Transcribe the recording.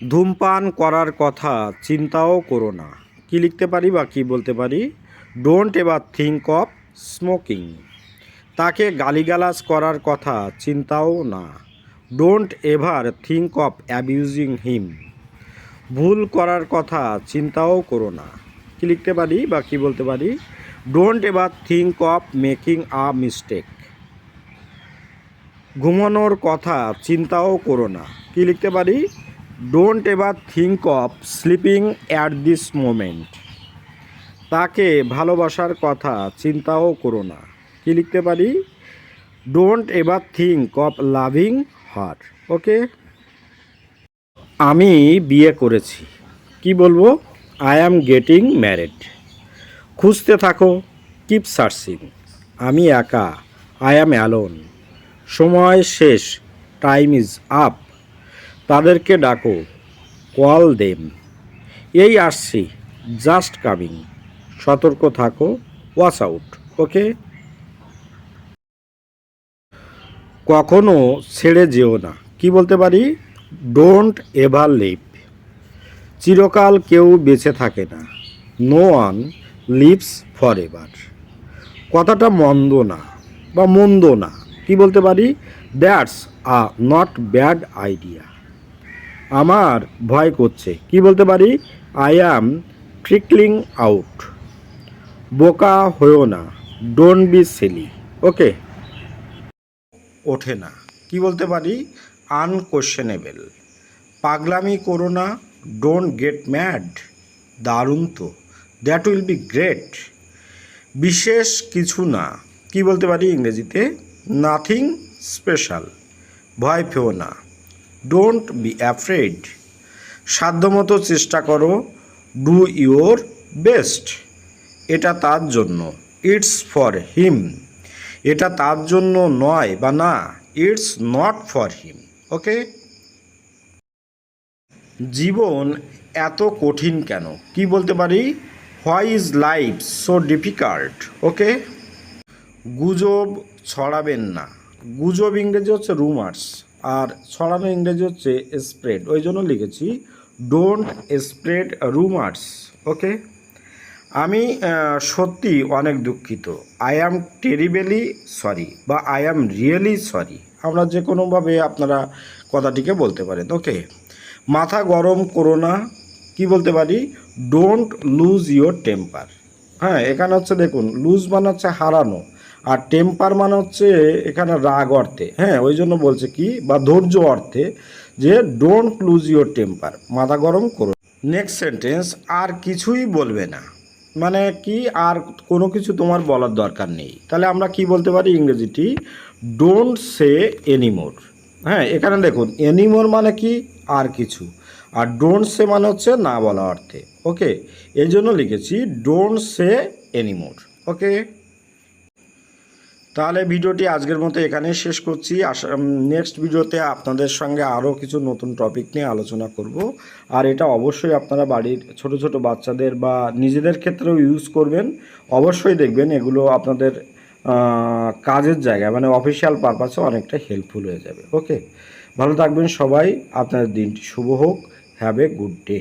ধূমপান করার কথা চিন্তাও করো না। কি লিখতে পারি বা কি বলতে পারি? Don't ever think of smoking. তাকে গালিগালাজ করার কথা চিন্তাও না। Don't ever think of abusing him. ভুল করার কথা চিন্তাও করো না। কি লিখতে পারি বা কি বলতে পারি? Don't ever think of making a mistake. ঘুমানোর কথা চিন্তাও করো না। কি লিখতে পারি? Don't ever think of sleeping at this moment. তাকে ভালোবাসার কথা চিন্তাও করো না। কি লিখতে পারি? Don't ever think of loving her. Okay. আমি বিয়ে করেছি। কি বলবো? I am getting married. খুঁজতে থাকো, কিপ সার্চিং। আমি একা, আই অ্যাম অ্যালোন। সময় শেষ, টাইম ইজ আপ। তাদেরকে ডাকো, কল দেম। এই আসছি, জাস্ট কামিং। সতর্ক থাকো, ওয়াচ আউট। ওকে। কখনো ছেড়ে যেও না। কি বলতে পারি? Don't ever live. চিরকাল কেউ বেঁচে থাকে না। No one lives for ever. কথাটা মন্দ না বা মন্দ না। কি বলতে পারি? That's a not bad idea. আমার ভয় করছে। কি বলতে পারি? I am trickling out. বোকা হয়েও না। Don't be silly. ওকে। ওঠে না। কি বলতে পারি? আনকোয়েশ্চেনেবল। পাগলামি করো না। Don't get mad. দারুণ তো, দ্যাট উইল বি গ্রেট। বিশেষ কিছু না। কি বলতে পারি ইংরেজিতে? Nothing special. ভয় পেও না। Don't be afraid. সাধ্যমতো চেষ্টা করো। Do your best. এটা তার জন্য। It's for him. এটা তার জন্য নয় বা না। It's not for him. Okay. জীবন এত কঠিন কেন? কি বলতে পারি? Why is life so difficult? Okay. গুজব ছড়াবেন না। গুজব ইংরেজি হচ্ছে রুমার্স, আর ছড়ানো ইংরেজি হচ্ছে স্প্রেড। ওই জন্য লিখেছি ডোন্ট স্প্রেড রুমার্স। ওকে। আমি সত্যি অনেক দুঃখিত। আই অ্যাম টেরিবেলি সরি বা আই অ্যাম রিয়েলি সরি। আমরা যে কোনোভাবে আপনারা কথাটিকে বলতে পারেন। ওকে। মাথা গরম করো না। কি বলতে পারি? Don't lose your temper. হ্যাঁ, এখানে হচ্ছে দেখুন, লুজ মানে হচ্ছে হারানো, আর টেম্পার মানে হচ্ছে এখানে রাগ অর্থে। হ্যাঁ, ওই জন্য বলছে কি, বা ধৈর্য অর্থে, যে ডোন্ট লুজ ইওর টেম্পার, মাথা গরম করো। নেক্সট সেন্টেন্স, আর কিছুই বলবে না। মানে কি, আর কোনো কিছু তোমার বলার দরকার নেই। তাহলে আমরা কি বলতে পারি ইংরেজিটি? Don't say anymore. হ্যাঁ, এখানে দেখুন, এনিমোর মানে কি, আর কিছু, আর ডোন্ট সে মানে হচ্ছে না বলা অর্থে। ওকে। এই জন্য লিখেছি ডোন্ট সে এনিমোর। ওকে। তাহলে ভিডিওটি আজকের মতো এখানেই শেষ করছি। নেক্সট ভিডিওতে আপনাদের সঙ্গে আরও কিছু নতুন টপিক নিয়ে আলোচনা করব। আর এটা অবশ্যই আপনারা বাড়ির ছোট ছোট বাচ্চাদের বা নিজেদের ক্ষেত্রেও ইউজ করবেন। অবশ্যই দেখবেন এগুলো আপনাদের কাজের জায়গায়, মানে অফিসিয়াল পারপাসে অনেকটা হেল্পফুল হয়ে যাবে। ওকে। ভালো থাকবেন সবাই। আপনাদের দিনটি শুভ হোক। Have a good day.